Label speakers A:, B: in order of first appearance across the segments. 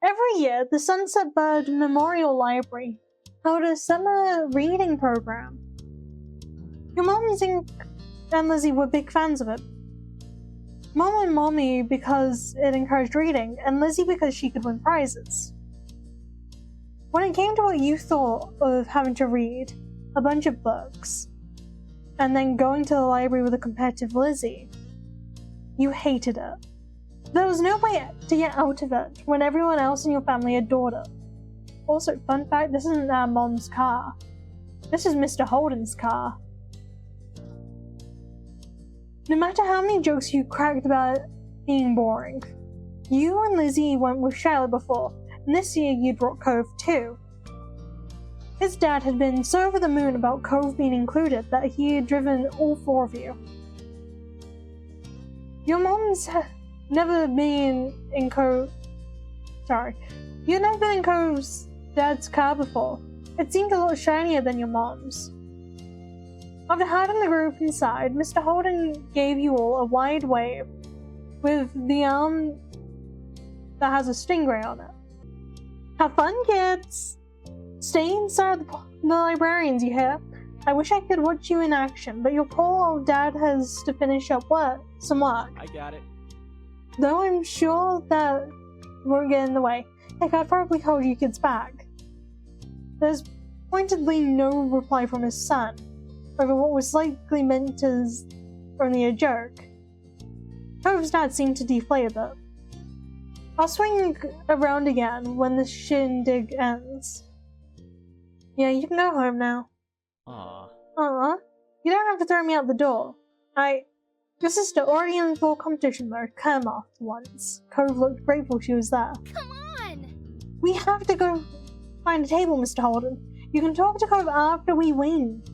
A: Every year, the Sunset Bird Memorial Library held a summer reading program. Your moms and Lizzie were big fans of it. Mom and Mommy because it encouraged reading, and Lizzie because she could win prizes. When it came to what you thought of having to read a bunch of books, and then going to the library with a competitive Lizzie, you hated it. There was no way to get out of it when everyone else in your family adored it. Also, fun fact, this isn't our mom's car. This is Mr. Holden's car. No matter how many jokes you cracked about it being boring, you and Lizzie went with Charlotte before, and this year you brought Cove too. His dad had been so over the moon about Cove being included that he had driven all four of you. Your mom's never been in Cove. Sorry. You'd never been in Cove's dad's car before. It seemed a lot shinier than your mom's. After hiding the group inside, Mr. Holden gave you all a wide wave with the arm that has a stingray on it. Have fun, kids! Stay inside the librarians, you hear? I wish I could watch you in action, but your poor old dad has to finish up some work.
B: I got it.
A: Though I'm sure that won't get in the way. Heck, I'd probably hold you kids back. There's pointedly no reply from his son over what was likely meant as only a joke. Cove's dad seemed to deflate a bit. I'll swing around again when the shindig ends. Yeah, you can go home now.
B: Aww.
A: You don't have to throw me out the door. Your sister already in full competition mode came off once. Cove looked grateful she was there.
C: Come on!
A: We have to go find a table, Mr. Holden. You can talk to Cove after we win.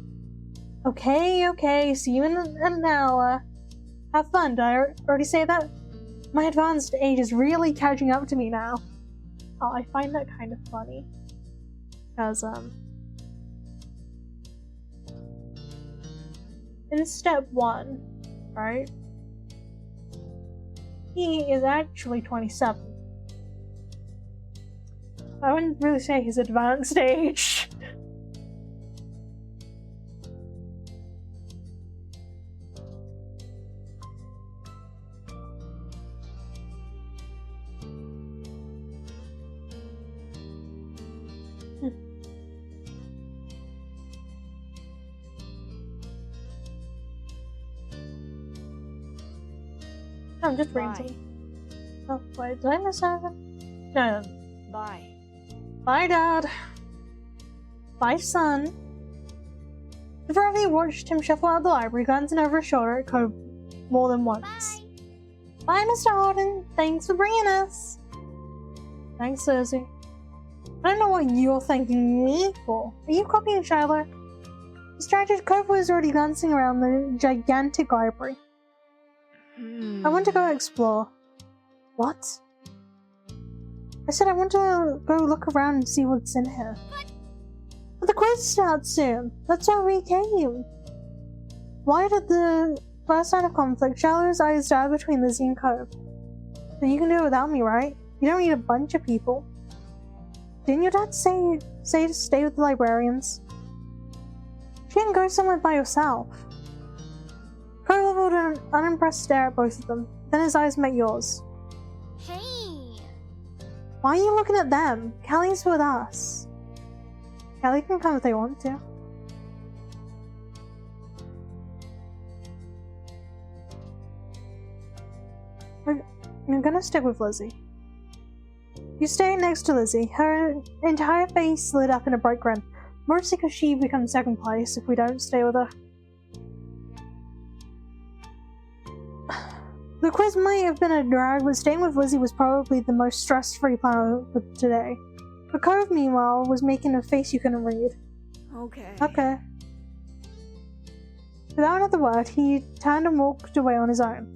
A: Okay, see you in an hour. Have fun, did I already say that? My advanced age is really catching up to me now. Oh, I find that kind of funny. Because, in step 1, right? He is actually 27. I wouldn't really say his advanced age. I'm just reading something. Oh, wait, did I miss anything? No.
C: Bye.
A: Bye, Dad. Bye, son. The four of you watched him shuffle out of the library, glancing over his shoulder at Cove more than once.
C: Bye.
A: Bye, Mr. Holden. Thanks for bringing us. Thanks, Lizzie. I don't know what you're thanking me for. Are you copying Shiloh? Distracted, Cove was already glancing around the gigantic library. I want to go explore. What? I said I want to go look around and see what's in here. But the quiz starts soon. That's why we came. Why did the first sign of conflict, Shallow's eyes dive between Lizzie and Cove? But you can do it without me, right? You don't need a bunch of people. Didn't your dad say to stay with the librarians? She didn't go somewhere by herself. Cove leveled an unimpressed stare at both of them. Then his eyes met yours.
C: Hey!
A: Why are you looking at them? Callie's with us. Callie can come if they want to. I'm gonna stick with Lizzie. You stay next to Lizzie. Her entire face lit up in a bright grin. Mostly because she becomes second place if we don't stay with her. The quiz might have been a drag, but staying with Lizzie was probably the most stress-free plan for today. But Cove, meanwhile, was making a face you couldn't read. Okay. Without another word, he turned and walked away on his own.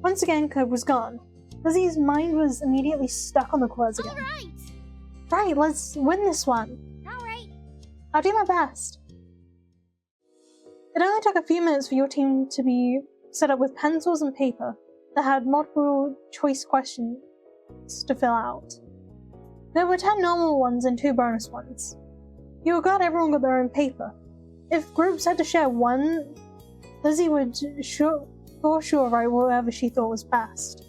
A: Once again, Cove was gone. Lizzie's mind was immediately stuck on the quiz again.
C: Alright!
A: Right, let's win this one.
C: Alright!
A: I'll do my best. It only took a few minutes for your team to be set up with pencils and paper that had multiple choice questions to fill out. There were 10 normal ones and 2 bonus ones. You were glad everyone got their own paper. If groups had to share one, Lizzie would for sure write whatever she thought was best.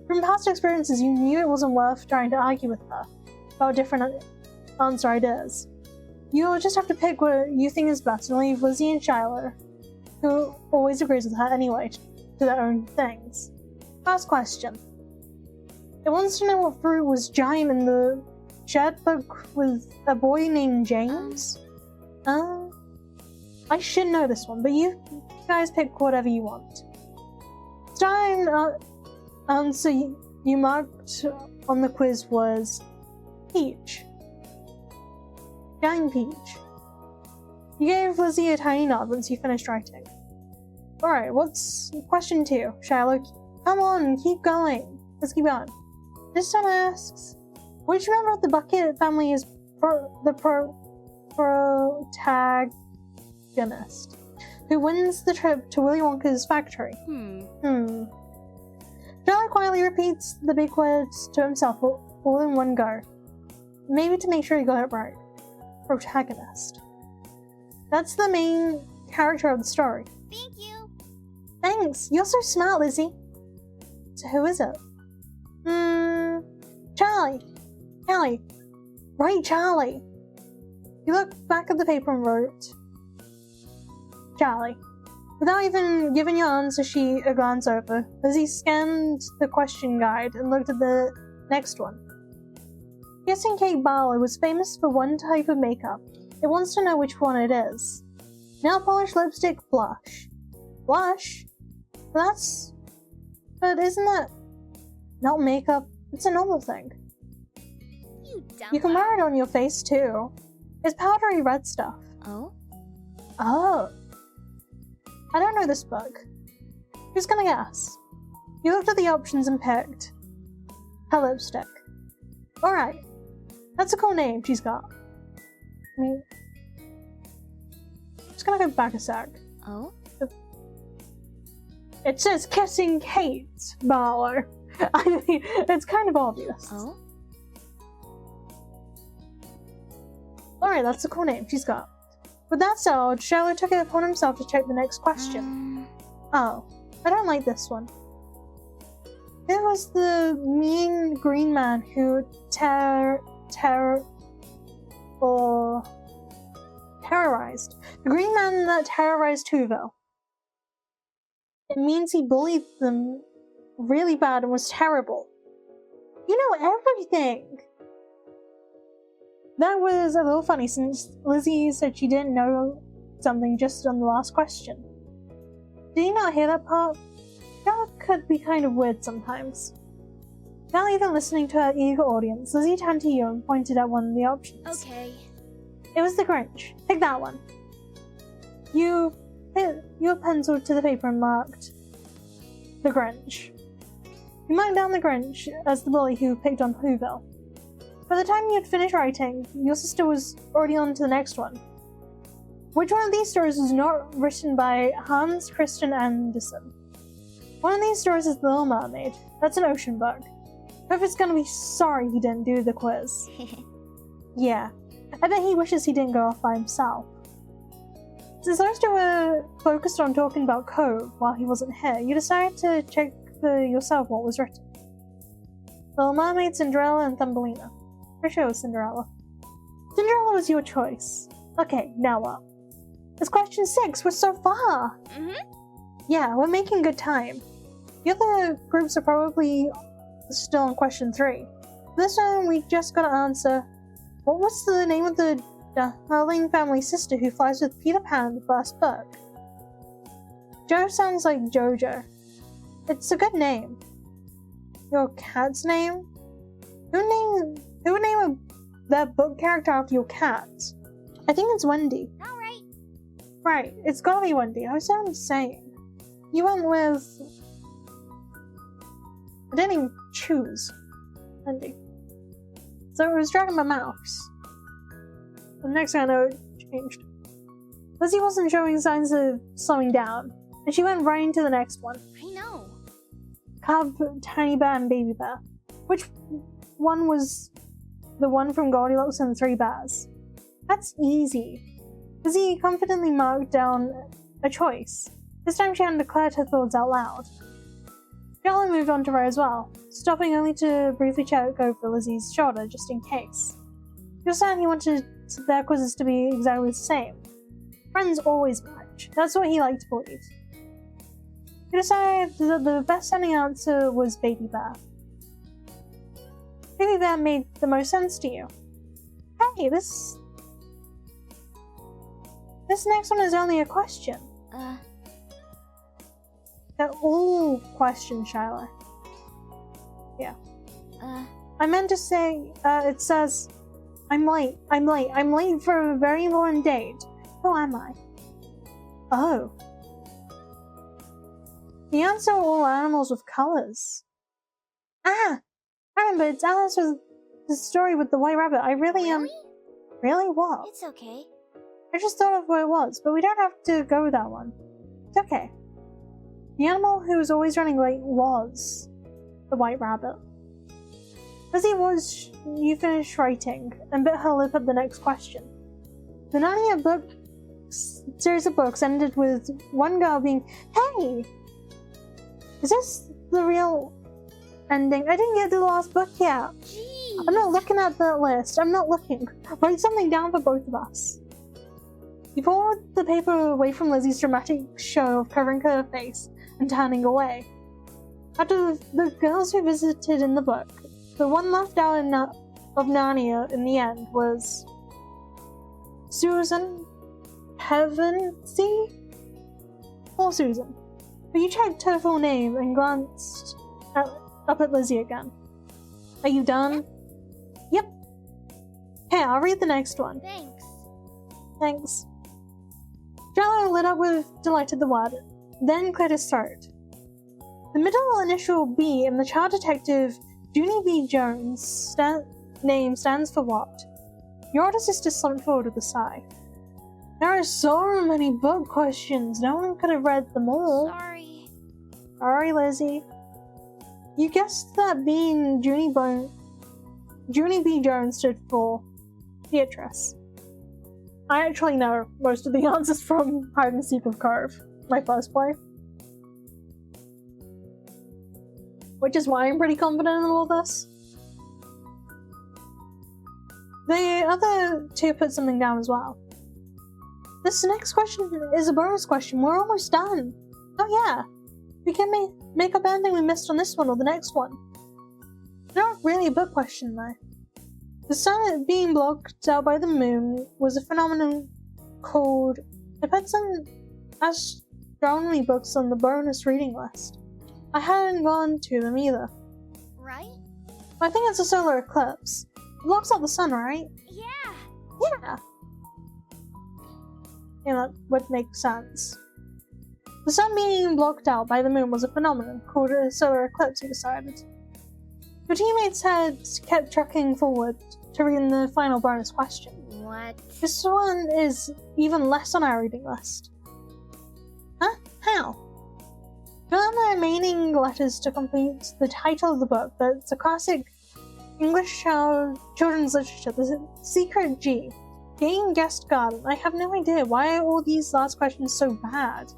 A: From past experiences, you knew it wasn't worth trying to argue with her about different answer ideas. You'll just have to pick what you think is best and leave Lizzie and Shiloh, who always agrees with her anyway, to their own things. First question. It wants to know what fruit was giant in the shared book with a boy named James? I should know this one, but you guys pick whatever you want. Starting answer you marked on the quiz was peach. Giant peach. You gave Lizzie a tiny nod once you finished writing. Alright, what's question 2? Shiloh, come on, keep going. Let's keep going. This one asks, which member of the Bucket family is the protagonist who wins the trip to Willy Wonka's factory? Charlie quietly repeats the big words to himself all in one go. Maybe to make sure he got it right. Protagonist. That's the main character of the story.
C: Thank you.
A: Thanks. You're so smart, Lizzie. So who is it? Charlie. Callie. Right, Charlie. He looked back at the paper and wrote, Charlie. Without even giving your answer sheet a glance over, Lizzie scanned the question guide and looked at the next one. Kissing Cake Barlow was famous for one type of makeup. It wants to know which one it is. Nail polish, lipstick, blush. Blush? But isn't that not makeup? It's a normal thing. You can wear it on your face too. It's powdery red stuff.
C: Oh?
A: Oh. I don't know this book. Who's gonna guess? You looked at the options and picked her lipstick. Alright. That's a cool name she's got. I mean, just gonna go back a sec.
C: Oh?
A: It says Kissing Kate Barlow. I mean, it's kind of obvious.
C: Oh?
A: Alright, that's a cool name she's got. With that said, Shiloh took it upon himself to check the next question. Oh, I don't like this one. It was the mean green man who terrorized. The green man that terrorized Whoville. It means he bullied them really bad and was terrible. You know everything! That was a little funny since Lizzie said she didn't know something just on the last question. Did you not hear that part? That could be kind of weird sometimes. Without even listening to her eager audience, Lizzie turned to you and pointed at one of the options.
C: Okay.
A: It was the Grinch. Pick that one. You hit your pencil to the paper and marked the Grinch. You marked down the Grinch as the bully who picked on Whoville. By the time you had finished writing, your sister was already on to the next one. Which one of these stories was not written by Hans Christian Andersen? One of these stories is The Little Mermaid. That's an ocean book. Cove is gonna be sorry he didn't do the quiz. Yeah, I bet he wishes he didn't go off by himself. Since those two were focused on talking about Cove while he wasn't here, you decided to check for yourself what was written. Little Mermaid, Cinderella, and Thumbelina. Pretty sure it was Cinderella. Cinderella was your choice. Okay, now what? It's question 6, we're so far! Yeah, we're making good time. The other groups are probably still on question 3. This one we just gotta answer, what was the name of the Darling family sister who flies with Peter Pan in the first book? Jo sounds like Jojo. It's a good name. Your cat's name? Who would name their book character after your cat? I think it's Wendy.
C: Alright.
A: Right, it's gotta be Wendy. I was saying. You went with... I didn't even choose Wendy. So it was Dragon by Mouse. The next thing I know, it changed. Lizzie wasn't showing signs of slowing down, and she went right into the next one.
C: I know.
A: Cub, Tiny Bear, and Baby Bear. Which one was the one from Goldilocks and the Three Bears. That's easy. Lizzie confidently marked down a choice. This time she hadn't declared her thoughts out loud. Charlotte moved on to her as well, stopping only to briefly check over Lizzie's shoulder just in case. He was saying he wanted their quizzes to be exactly the same. Friends always match. That's what he liked to believe. He decided that the best sounding answer was Baby Bear. Baby Bear made the most sense to you. Hey, this next one is only a question. They're all questions, Shiloh. Yeah. I meant to say, it says, I'm late for a very important date. Who am I? Oh. The answer are all animals with colors. Ah! I remember, it's Alice with the story with the white rabbit. I really am... Really? What?
C: It's okay.
A: I just thought of what it was, but we don't have to go with that one. It's okay. The animal who was always running late was the white rabbit. Lizzie watched you finish writing and bit her lip at the next question. The Narnia series of books ended with one girl being, Hey! Is this the real ending? I didn't get to the last book yet.
C: Jeez.
A: I'm not looking at that list. I'm not looking. Write something down for both of us. He pulled the paper away from Lizzie's dramatic show of covering her face and turning away. Out of the girls who visited in the book, the one left out of Narnia in the end was Susan Pevensey? Poor Susan. But you checked her full name and glanced up at Lizzie again. Are you done? Yep. Okay, I'll read the next one. Thanks. Jello lit up with delight at the word, then cleared his throat. The middle initial B in the child detective Junie B. Jones' name stands for what? Your older sister slumped forward with a sigh. There are so many book questions, no one could have read them all. Sorry, Lizzie. You guessed that B in Junie B. Jones stood for Beatrice. I actually know most of the answers from Hide and Seek with Cove, my first play. Which is why I'm pretty confident in all this. The other two put something down as well. This next question is a bonus question. We're almost done. Oh yeah. We can make up anything we missed on this one or the next one. Not really a book question though. The sun being blocked out by the moon was a phenomenon called... I put some astronomy books on the bonus reading list. I hadn't gone to them either.
C: Right?
A: I think it's a solar eclipse. It blocks out the sun, right? Yeah. Yeah, that would make sense. The sun being blocked out by the moon was a phenomenon called a solar eclipse, he decided. Your teammates had kept trucking forward to reading the final bonus question.
C: What?
A: This one is even less on our reading list. Huh? How? Fill out the remaining letters to complete the title of the book, but it's a classic English children's literature, The Secret G. Game Guest Garden. I have no idea. Why are all these last questions so bad?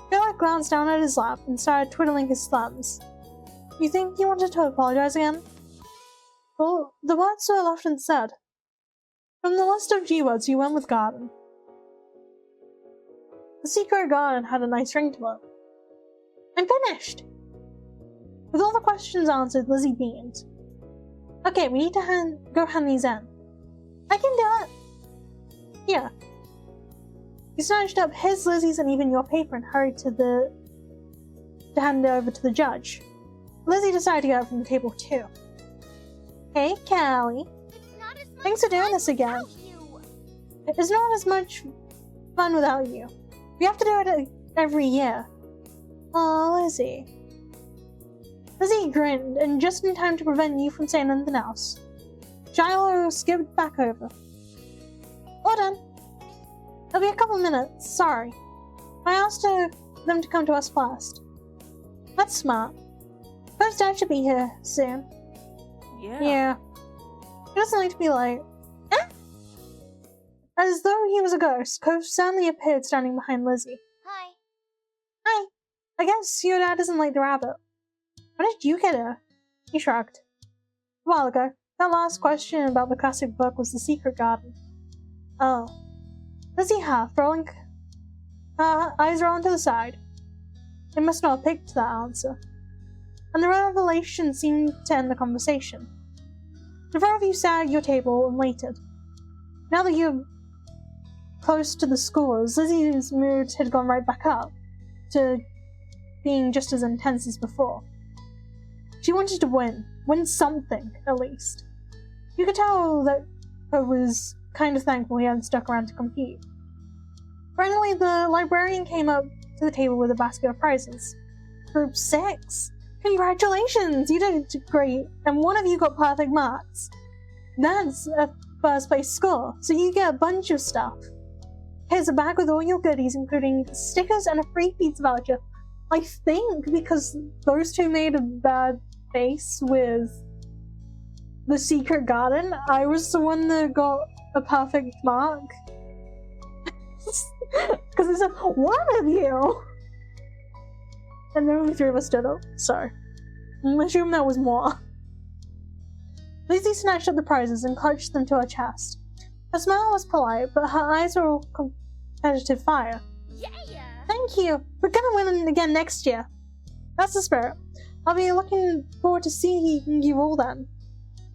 A: Philip glanced down at his lap and started twiddling his thumbs. You think you wanted to apologize again? Well, the words so often said. From the list of G words, you went with garden. The secret garden had a nice ring to it. I'm finished! With all the questions answered, Lizzie beamed. Okay, we need to go hand these in. I can do it! Here. He snatched up his, Lizzie's, and even your paper and hurried to hand it over to the judge. Lizzie decided to get up from the table too. Hey, Callie. Thanks for doing this again. It's not as much fun without you. We have to do it every year. Aw, Lizzie. Lizzie grinned, and just in time to prevent you from saying anything else, Shiloh skipped back over. All done. It'll be a couple minutes, sorry. I asked them to come to us first. That's smart. Cove's dad should be here soon.
C: Yeah.
A: Yeah. He doesn't like to be late. Eh? As though he was a ghost, Cove suddenly appeared standing behind Lizzie.
C: Hi.
A: Hi. I guess your dad doesn't like the rabbit. When did you get here? He shrugged. A while ago. That last question about the classic book was the secret garden. Oh. Lizzie half, rolling her eyes rolled to the side. They must not have picked that answer. And the revelation seemed to end the conversation. The four of you sat at your table and waited. Now that you're close to the scores, Lizzie's mood had gone right back up to being just as intense as before. She wanted to win something, at least. You could tell that Cove was kind of thankful he hadn't stuck around to compete. Finally, the librarian came up to the table with a basket of prizes. Group 6! Congratulations! You did great, and one of you got perfect marks. That's a first place score, so you get a bunch of stuff. Here's a bag with all your goodies, including stickers and a free pizza voucher. I think because those two made a bad face with the secret garden, I was the one that got a perfect mark. Because it said, one of you! And then only 3 of us stood up, so I'm assuming that was more. Lizzie snatched up the prizes and clutched them to her chest. Her smile was polite, but her eyes were all competitive fire.
C: Yeah!
A: Thank you! We're gonna win again next year. That's the spirit. I'll be looking forward to seeing you all then.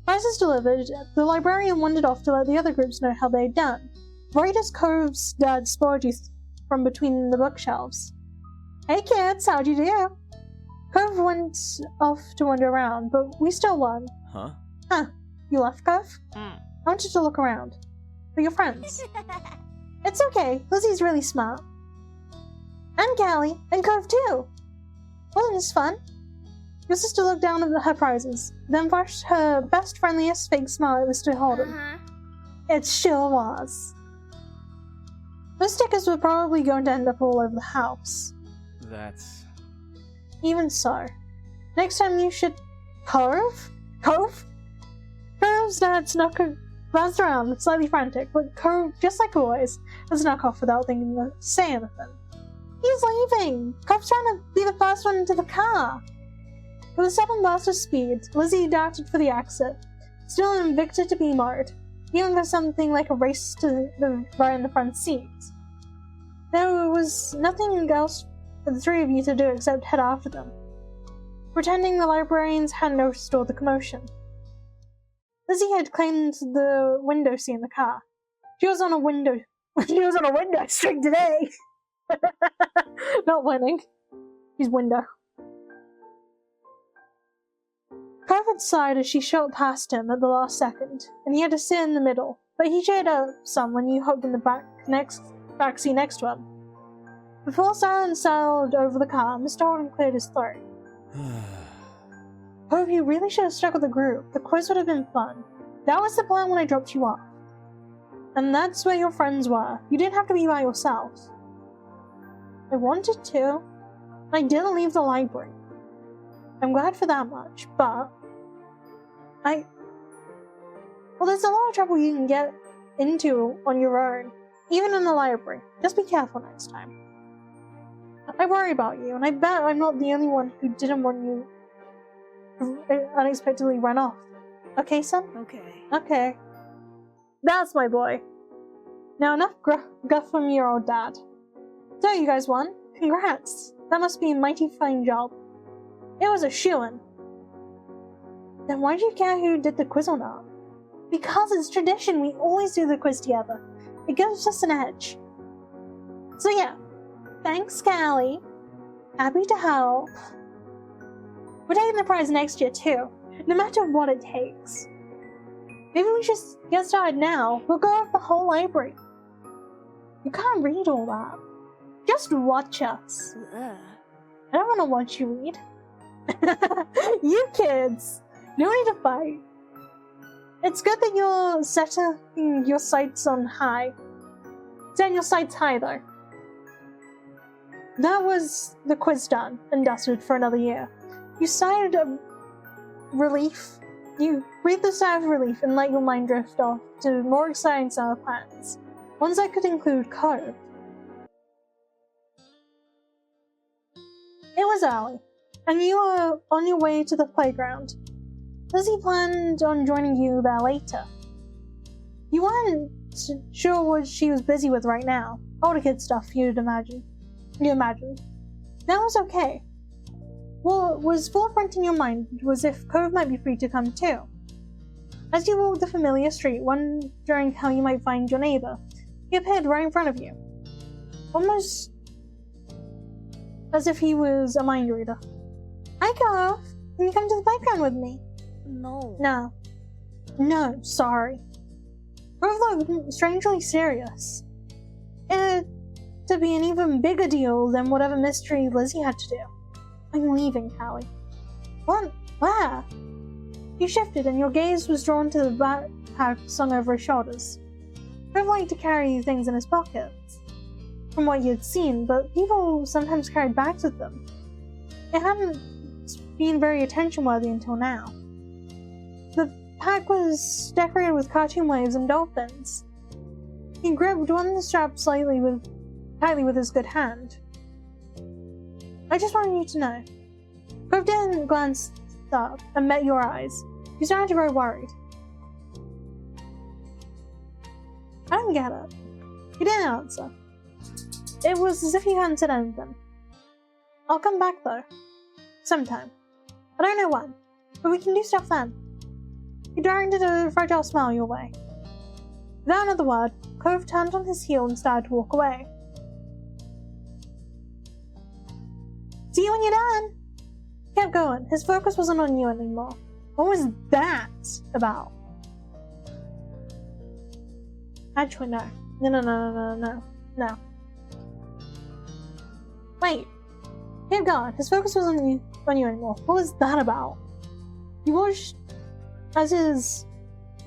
A: Prizes delivered, the librarian wandered off to let the other groups know how they'd done. Right as Cove's dad spotted you from between the bookshelves. Hey kids, how'd you do? Cove went off to wander around, but we still won.
B: Huh?
A: Huh. You left, Cove? I wanted to look around. For your friends. It's okay, Lizzie's really smart. And Callie, and Cove too. Wasn't this fun? Your sister looked down at her prizes, then flashed her best friendliest fake smile at Mr. Holden. It sure was. Those stickers were probably going to end up all over the house.
B: That's...
A: Even so. Next time you should... Cove? Cove? Cove's dad glanced around, slightly frantic, but Cove, just like always, snuck off without thinking to say anything. He's leaving! Cove's trying to be the first one into the car! With a sudden burst of speed, Lizzie darted for the exit, still invicta to be marred, even for something like a race to the right in the front seat. There was nothing else for the 3 of you to do except head after them, pretending the librarians hadn't noticed all the commotion. Lizzie had claimed the window seat in the car. She was on a window streak today! Not winning. She's window. Cove sighed as she shot past him at the last second, and he had to sit in the middle, but he cheered up some when you hopped in the back seat next to him. Before silence settled over the car, Mr. Holden cleared his throat. Cove, you really should have stuck with the group. The quiz would have been fun. That was the plan when I dropped you off. And that's where your friends were. You didn't have to be by yourself. I wanted to. I didn't leave the library. I'm glad for that much, but... Well, there's a lot of trouble you can get into on your own, even in the library. Just be careful next time. I worry about you, and I bet I'm not the only one who didn't want you to unexpectedly run off. Okay, son? Okay. That's my boy. Now enough guff from your old dad. So you guys won. Congrats. That must be a mighty fine job. It was a shoo-in. Then why do you care who did the quiz or not? Because it's tradition, we always do the quiz together. It gives us an edge. So yeah, thanks Callie. Happy to help. We're taking the prize next year too, no matter what it takes. Maybe we should get started now. We'll go over the whole library. You can't read all that. Just watch us. I don't want to watch you read. You kids! No need to fight. It's good that you're setting your sights on high. Set your sights high, though. That was the quiz done and dusted for another year. You sighed of relief You breathe the sigh of relief and let your mind drift off to more exciting summer plans, ones that could include Cove. It was early, and you were on your way to the playground. Lizzie planned on joining you there later. You weren't sure what she was busy with right now. Older kid stuff, you imagined. That was okay. What was forefront in your mind was if Cove might be free to come too. As you walked the familiar street, wondering how you might find your neighbor, he appeared right in front of you. Almost as if he was a mind reader. Hi, Cove. Can you come to the playground with me?
C: No.
A: No, sorry. Cove looked strangely serious. It to be an even bigger deal than whatever mystery Lizzie had to do. I'm leaving, Callie. What? Where? You shifted and your gaze was drawn to the backpack slung over his shoulders. Cove liked to carry things in his pockets, from what you'd seen, but people sometimes carried bags with them. It hadn't been very attention-worthy until now. The pack was decorated with cartoon waves and dolphins. He gripped one strap tightly with his good hand. I just wanted you to know. Cove didn't glance up and met your eyes. You started to grow worried. I don't get it. You didn't answer. It was as if you hadn't said anything. I'll come back though. Sometime. I don't know when, but we can do stuff then. He directed a fragile smile your way. Without another word, Cove turned on his heel and started to walk away. See you when you're done! He kept going. His focus wasn't on you anymore. What was that about? Actually, no. No. Wait. Keep going. His focus wasn't on you anymore. What was that about? You watched as his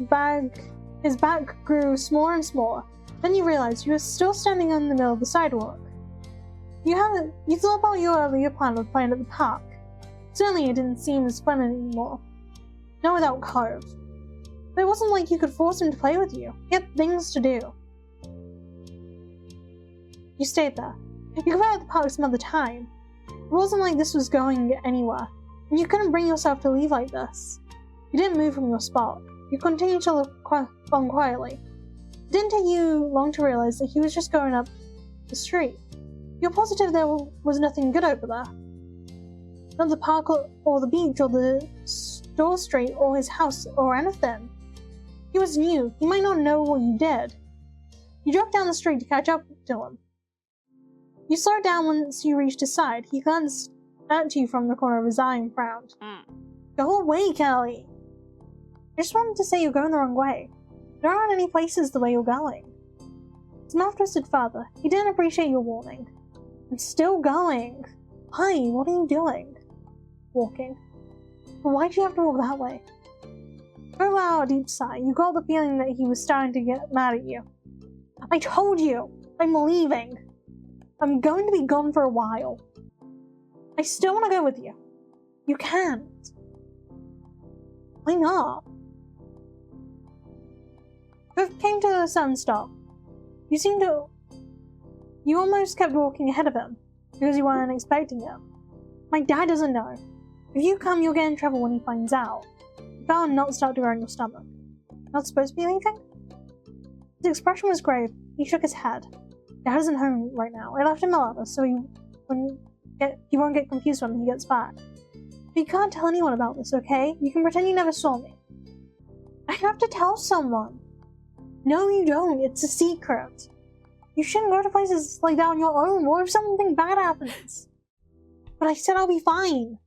A: back grew smaller and smaller. Then you realized you were still standing in the middle of the sidewalk. You thought about your earlier plan of playing at the park. Certainly it didn't seem as fun anymore. Not without Cove. But it wasn't like you could force him to play with you. He had things to do. You stayed there. You could play at the park some other time. It wasn't like this was going anywhere, and you couldn't bring yourself to leave like this. You didn't move from your spot. You continued to look on quietly. It didn't take you long to realize that he was just going up the street. You're positive there was nothing good over there. Not the park or the beach or the store street or his house or anything. He was new. He might not know what you did. You dropped down the street to catch up to him. You slowed down once you reached his side. He glanced at you from the corner of his eye and frowned. Go away, Callie. I just wanted to say you're going the wrong way. There aren't any places the way you're going. His mouth twisted further. He didn't appreciate your warning. I'm still going. Hi, what are you doing? Walking. But why'd you have to walk that way? For a while, a deep sigh. You got the feeling that he was starting to get mad at you. I told you! I'm leaving. I'm going to be gone for a while. I still want to go with you. You can't. Why not? Cove came to a sudden stop. You almost kept walking ahead of him, because you weren't expecting it. My dad doesn't know. If you come, you'll get in trouble when he finds out. You felt a knot start to grow in your stomach. Not supposed to be leaving? His expression was grave. He shook his head. Dad isn't home right now. I left him a letter, so he won't get confused when he gets back. But you can't tell anyone about this, okay? You can pretend you never saw me. I have to tell someone. No, you don't. It's a secret. You shouldn't go to places like that on your own. What if something bad happens? But I said I'll be fine.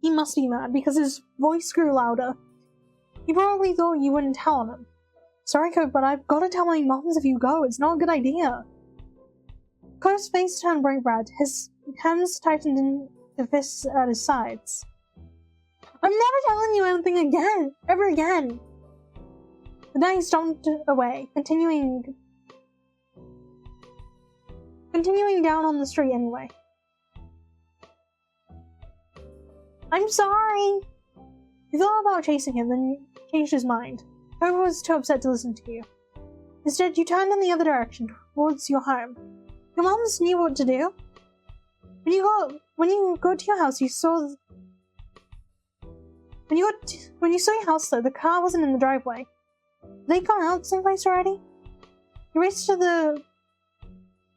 A: He must be mad because his voice grew louder. He probably thought you wouldn't tell on him. Sorry, Cove, but I've got to tell my moms if you go. It's not a good idea. Cove's face turned bright red. His hands tightened into fists at his sides. I'm never telling you anything again! Ever again! But then he stomped away, continuing down on the street anyway. I'm sorry! You thought about chasing him, then changed his mind. Cove was too upset to listen to you. Instead, you turned in the other direction, towards your home. Your moms knew what to do. When you go to your house, you saw... When you saw your house, though, the car wasn't in the driveway. They gone out someplace already? You raced to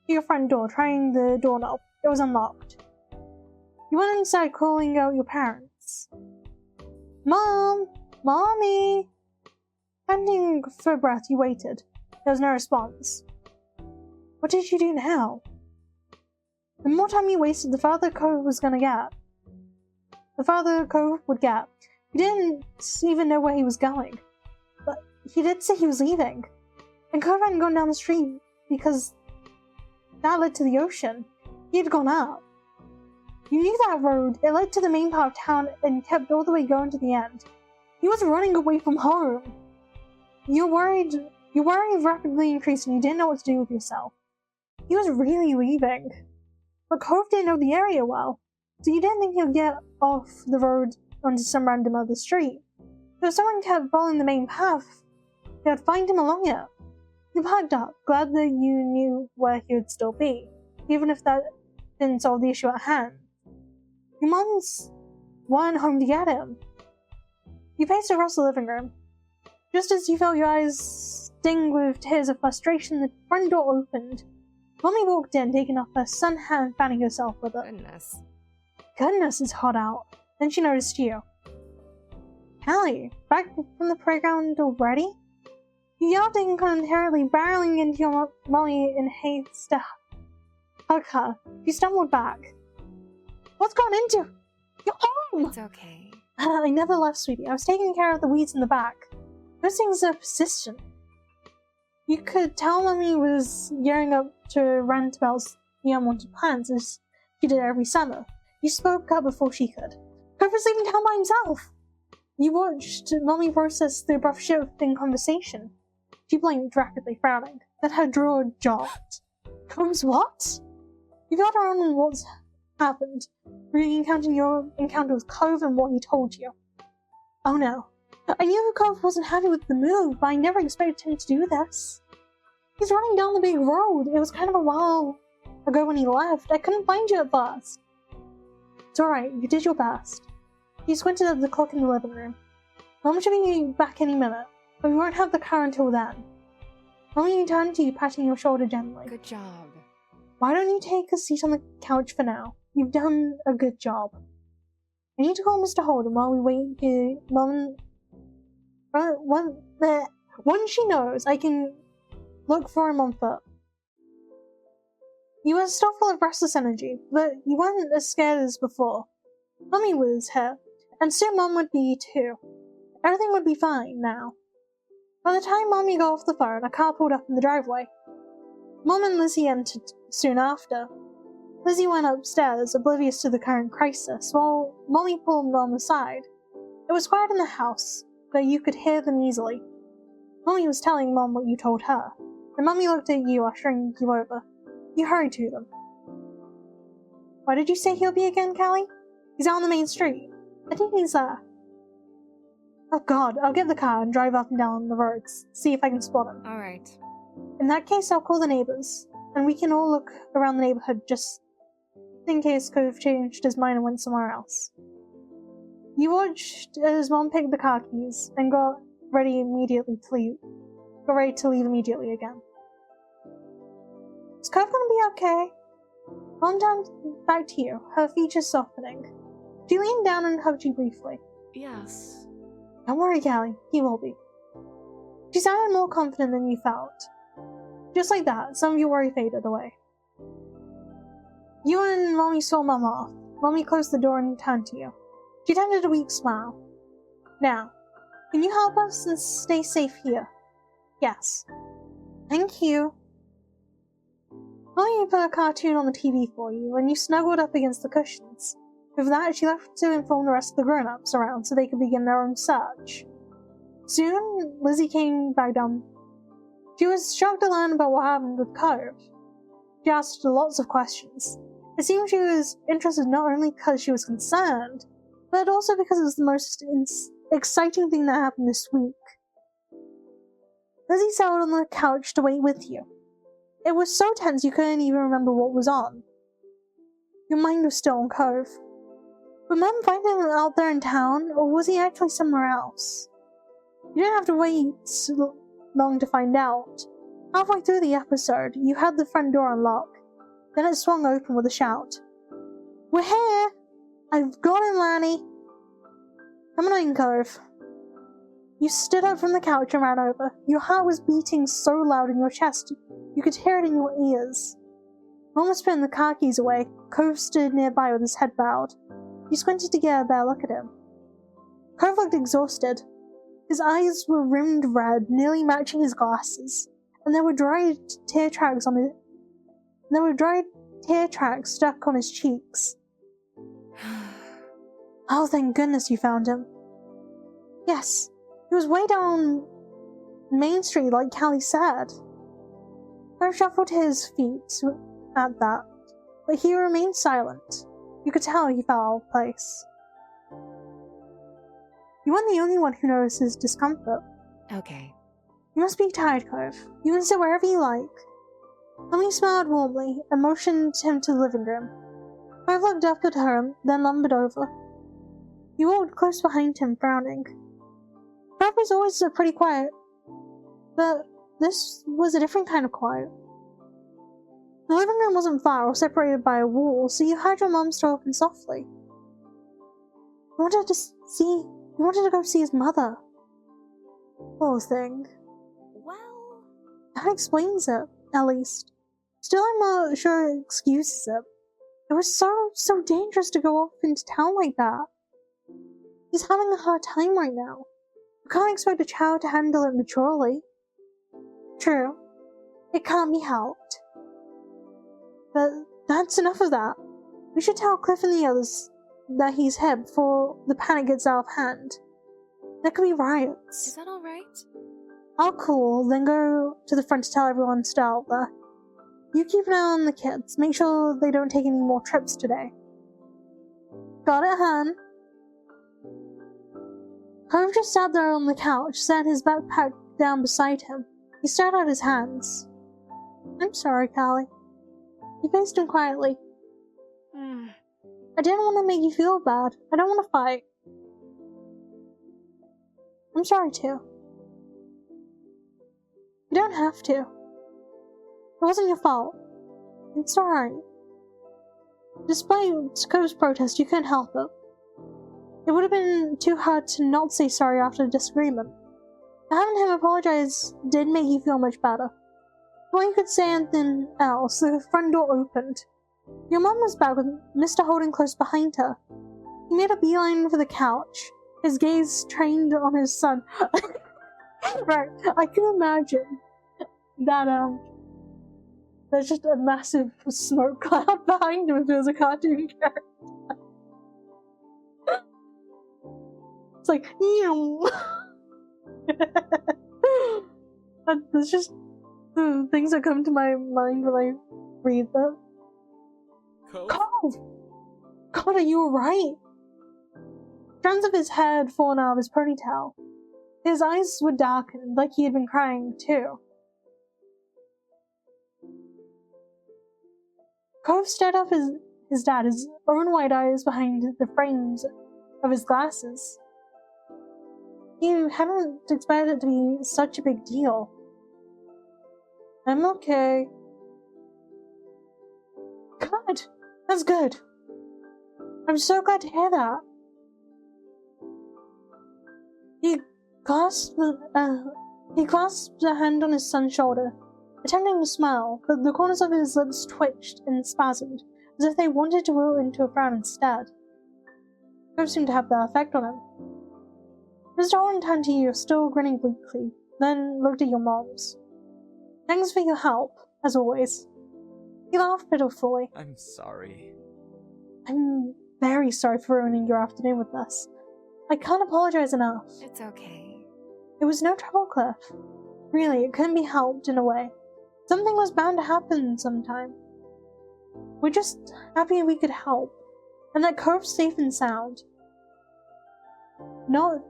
A: your front door, trying the doorknob. It was unlocked. You went inside, calling out your parents. Mom! Mommy! Panting for breath, you waited. There was no response. What did you do now? The more time you wasted, the farther Cove was gonna get. The farther Cove would get. He didn't even know where he was going. But he did say he was leaving. And Cove hadn't gone down the street because that led to the ocean. He had gone up. You knew that road. It led to the main part of town and kept all the way going to the end. He was running away from home. Your worry rapidly increased and you didn't know what to do with yourself. He was really leaving. But Cove didn't know the area well, so you didn't think he'd get off the road onto some random other street. So if someone kept following the main path, they would find him along it. You packed up, glad that you knew where he would still be, even if that didn't solve the issue at hand. Your moms weren't home to get him. You paced across the living room. Just as you felt your eyes sting with tears of frustration, the front door opened. Mommy walked in, taking off her sun hat and fanning herself with it. Goodness, it's hot out. Then she noticed you. Callie, back from the playground already? You yelled incoherently, barreling into your mommy in haste to hug her. You stumbled back. What's gone into? You're home!
C: It's okay.
A: I never left, sweetie. I was taking care of the weeds in the back. Those things are persistent. You could tell Mommy was gearing up to rant about the unwanted plants as she did every summer. You spoke up before she could. Cove was leaving town by himself. You watched Mommy process the abrupt shift in conversation. She blinked rapidly, frowning. Then her jaw dropped. Cove's what? You got her on what's happened, recounting your encounter with Cove and what he told you. Oh no. I knew Cove wasn't happy with the move, but I never expected him to do this. He's running down the big road. It was kind of a while ago when he left. I couldn't find you at first. It's alright, you did your best. You squinted at the clock in the living room. Mom should be back any minute, but we won't have the car until then. Mommy turned to you, patting your shoulder gently.
C: Good job.
A: Why don't you take a seat on the couch for now? You've done a good job. I need to call Mr. Holden while we wait here. Once she knows, I can look for him on foot. You were still full of restless energy, but you weren't as scared as before. Mommy was here, and soon Mom would be too. Everything would be fine now. By the time Mommy got off the phone, a car pulled up in the driveway. Mom and Lizzie entered soon after. Lizzie went upstairs, oblivious to the current crisis, while Mommy pulled Mom aside. It was quiet in the house, but you could hear them easily. Mommy was telling Mom what you told her, and Mommy looked at you, ushering you over. You hurried to them. Where did you say he'll be again, Callie? He's out on the main street. I think he's there. Oh god, I'll get the car and drive up and down the roads, see if I can spot him.
C: Alright.
A: In that case, I'll call the neighbors, and we can all look around the neighborhood just in case Cove changed his mind and went somewhere else. You watched as Mom picked the car keys and got ready to leave immediately again. Is Cove gonna be okay? Mom turned back to you, her features softening. She leaned down and hugged you briefly.
C: Yes.
A: Don't worry, Callie, he will be. She sounded more confident than you felt. Just like that, some of your worry faded away. You and Mommy saw Mom off. Mommy closed the door and turned to you. She tended a weak smile. Now, can you help us and stay safe here? Yes. Thank you. Mommy put a cartoon on the TV for you, and you snuggled up against the cushions. With that, she left to inform the rest of the grown-ups around so they could begin their own search. Soon, Lizzie came back down. She was shocked to learn about what happened with Cove. She asked lots of questions. It seemed she was interested not only because she was concerned, but also because it was the most exciting thing that happened this week. Lizzie sat on the couch to wait with you. It was so tense you couldn't even remember what was on. Your mind was still on Cove. Would Mum find him out there in town, or was he actually somewhere else? You didn't have to wait long to find out. Halfway through the episode, you had the front door unlocked. Then it swung open with a shout. "We're here! I've got him, Lanny!" "Come on in, Cove." You stood up from the couch and ran over. Your heart was beating so loud in your chest, you could hear it in your ears. Almost putting the car keys away, Cove stood nearby with his head bowed. You squinted to get a better look at him. Cove looked exhausted. His eyes were rimmed red, nearly matching his glasses, and there were dried tear tracks stuck on his cheeks. "Oh, thank goodness you found him." "Yes, he was way down Main Street like Callie said." Cove shuffled to his feet at that, but he remained silent. You could tell he felt out of place. You weren't the only one who noticed his discomfort.
D: Okay.
A: "You must be tired, Cove. You can sit wherever you like." Tommy smiled warmly and motioned him to the living room. Cove looked up at her, then lumbered over. You walked close behind him, frowning. Cove was always pretty quiet, but this was a different kind of quiet. The living room wasn't far or separated by a wall, so you heard your mum's door open softly. You wanted to go see his mother. Poor thing.
C: Well,
A: That explains it, at least. Still, I'm not sure it excuses it. It was so dangerous to go off into town like that. He's having a hard time right now. You can't expect a child to handle it maturely. True, it can't be helped. But that's enough of that. We should tell Cliff and the others that he's here before the panic gets out of hand. There could be riots.
D: Is that alright?
A: I'll call, then go to the front to tell everyone to stay out there. You keep an eye on the kids. Make sure they don't take any more trips today. Got it, hun? Cove just sat there on the couch, set his backpack down beside him. He stared at his hands. "I'm sorry, Callie." He faced him quietly. "I didn't want to make you feel bad. I don't want to fight." "I'm sorry too." "You don't have to. It wasn't your fault. It's alright." Despite Cove's protest, you couldn't help it. It would have been too hard to not say sorry after the disagreement. Having him apologize did make you feel much better. Before you could say anything else, the front door opened. Your mum was back with Mr. Holden close behind her. He made a beeline for the couch, his gaze trained on his son. Right, I can imagine that, there's just a massive smoke cloud behind him if it was a cartoon character. It's like, That's just the things that come to my mind when I read that. Cove! God, are you alright? Strands of his hair had fallen out of his ponytail. His eyes were darkened, like he had been crying too. Cove stared up his dad, his own wide eyes behind the frames of his glasses. You hadn't expected it to be such a big deal. "I'm okay." "Good. That's good. I'm so glad to hear that." He clasped a hand on his son's shoulder, attempting to smile, but the corners of his lips twitched and spasmed, as if they wanted to roll into a frown instead. It seemed to have that effect on him. Mr. Holden turned to you, still grinning bleakly, then looked at your moms. "Thanks for your help, as always." He laughed pitifully.
B: I'm sorry.
A: "I'm very sorry for ruining your afternoon with this. I can't apologize enough."
D: It's okay.
A: "It was no trouble, Cliff. Really, it couldn't be helped in a way. Something was bound to happen sometime. We're just happy we could help, and that Cove's safe and sound. Not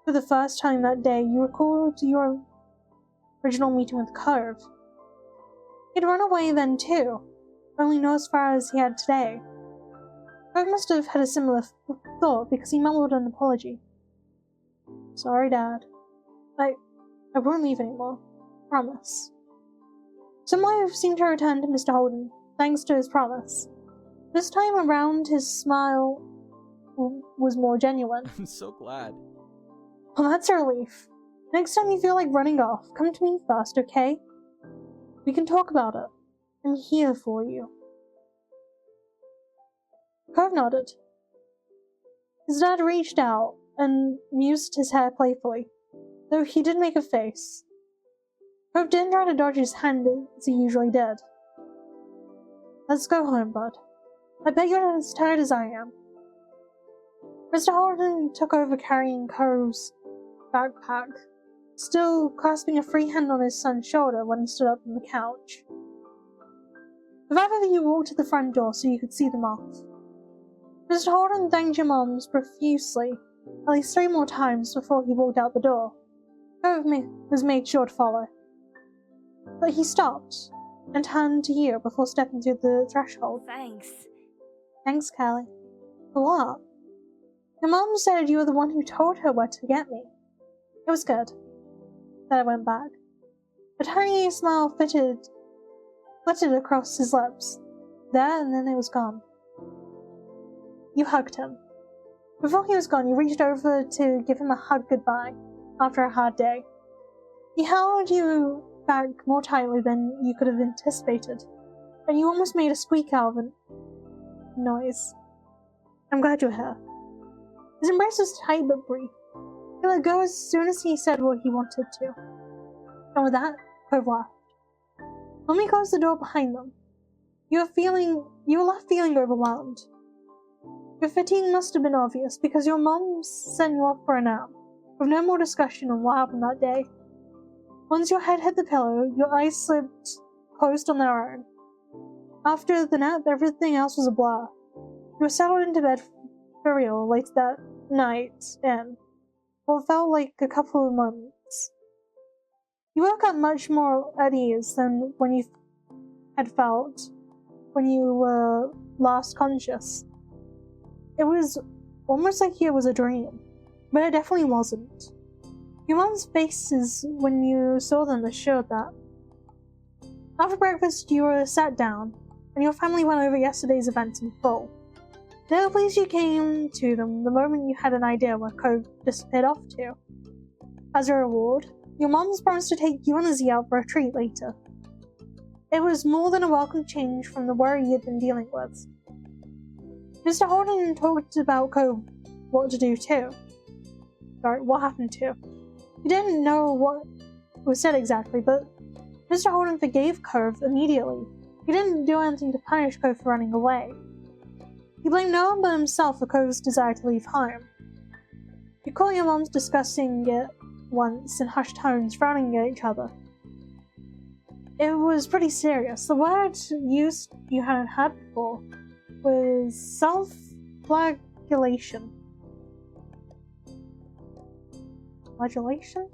A: for the first time that day, you recalled your original meeting with Cove. He'd run away then too, only not as far as he had today. Cove must have had a similar thought because he mumbled an apology. Sorry, Dad. I won't leave anymore. Promise. Some life seemed to return to Mr. Holden, thanks to his promise. This time around, his smile was more genuine.
B: I'm so glad.
A: Well, that's a relief. Next time you feel like running off, come to me first, okay? We can talk about it. I'm here for you. Cove nodded. His dad reached out and mused his hair playfully, though he did make a face. Cove didn't try to dodge his hand as he usually did. Let's go home, bud. I bet you're as tired as I am. Mr. Holden took over carrying Cove's backpack, still clasping a free hand on his son's shoulder when he stood up from the couch. The five of you walked to the front door so you could see them off. Mr. Holden thanked your moms profusely, at least 3 more times before he walked out the door. Cove was made sure to follow. But he stopped and turned to you before stepping through the threshold.
C: Thanks.
A: Thanks, Callie. For what? Your mom said you were the one who told her where to get me. It was good. Then I went back. A tiny smile flitted across his lips. There and then it was gone. You hugged him. Before he was gone, you reached over to give him a hug goodbye after a hard day. He held you back more tightly than you could have anticipated, and you almost made a squeak out of a noise. I'm glad you're here. His embrace was tight but brief. He let go as soon as he said what he wanted to. And with that, Cove laughed. When we closed the door behind them, you were left feeling overwhelmed. Your fatigue must have been obvious because your mom sent you off for a nap, with no more discussion on what happened that day. Once your head hit the pillow, your eyes slipped closed on their own. After the nap, everything else was a blur. You were settled into bed for real late that night in what felt like a couple of moments. You woke up much more at ease than when you had felt when you were last conscious. It was almost like it was a dream, but it definitely wasn't. Your mom's faces when you saw them assured that. After breakfast, you were sat down, and your family went over yesterday's events in full. They were pleased you came to them the moment you had an idea where Cove disappeared off to. As a reward, your mom's promised to take you and Lizzie out for a treat later. It was more than a welcome change from the worry you'd been dealing with. Mr. Holden talked about Cove what to do too. Sorry, what happened to. He didn't know what was said exactly, but Mr. Holden forgave Cove immediately. He didn't do anything to punish Cove for running away. He blamed no one but himself for Cove's desire to leave home. You caught your moms discussing it once in hushed tones, frowning at each other. It was pretty serious. The word used you hadn't heard before was self-flagellation. Flagellation?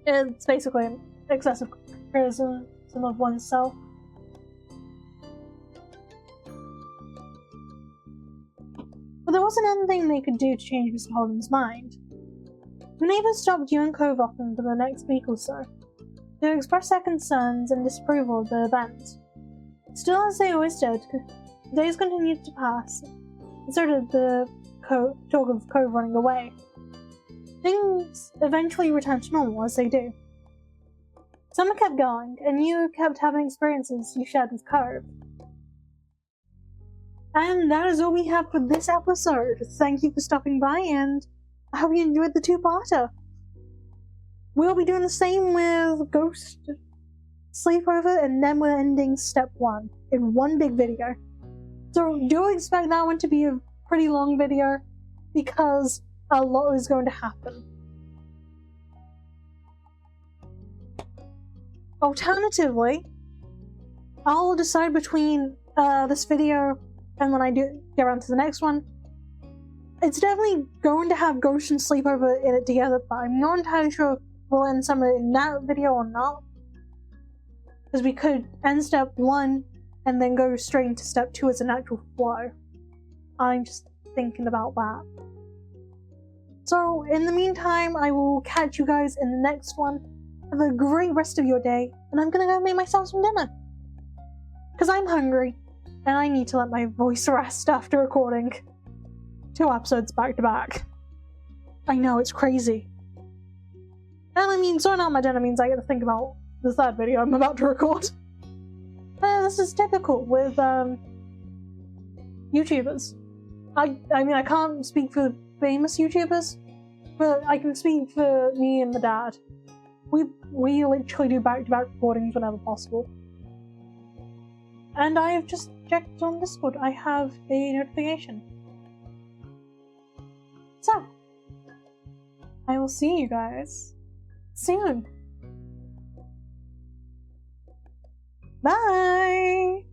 A: It's basically an excessive criticism of oneself. But there wasn't anything they could do to change Mr. Holden's mind. The neighbors stopped you and Cove often for the next week or so to express their concerns and disapproval of the event. Still, as they always did, days continued to pass, and so did the talk of Cove running away. Things eventually returned to normal, as they do. Summer kept going, and you kept having experiences you shared with Cove. And that is all we have for this episode. Thank you for stopping by, and I hope you enjoyed the 2-parter. We'll be doing the same with Ghost Sleepover, and then we're ending Step 1 in one big video. So do expect that one to be a pretty long video, because a lot is going to happen. Alternatively, I'll decide between this video and when I do get around to the next one. It's definitely going to have Ghost and Sleepover in it together, but I'm not entirely sure if we'll end some of it in that video or not. Because we could end step 1 and then go straight into step 2 as a natural flow. I'm just thinking about that. So, in the meantime, I will catch you guys in the next one. Have a great rest of your day, and I'm gonna go make myself some dinner. Because I'm hungry, and I need to let my voice rest after recording 2 episodes back to back. I know, it's crazy. And I mean, sorting out my dinner means I get to think about the 3rd video I'm about to record. This is typical with YouTubers. I mean, I can't speak for famous YouTubers, but I can speak for me and my dad. We literally do back-to-back recordings whenever possible. And I have just checked on Discord. I have a notification. So, I will see you guys soon. Bye!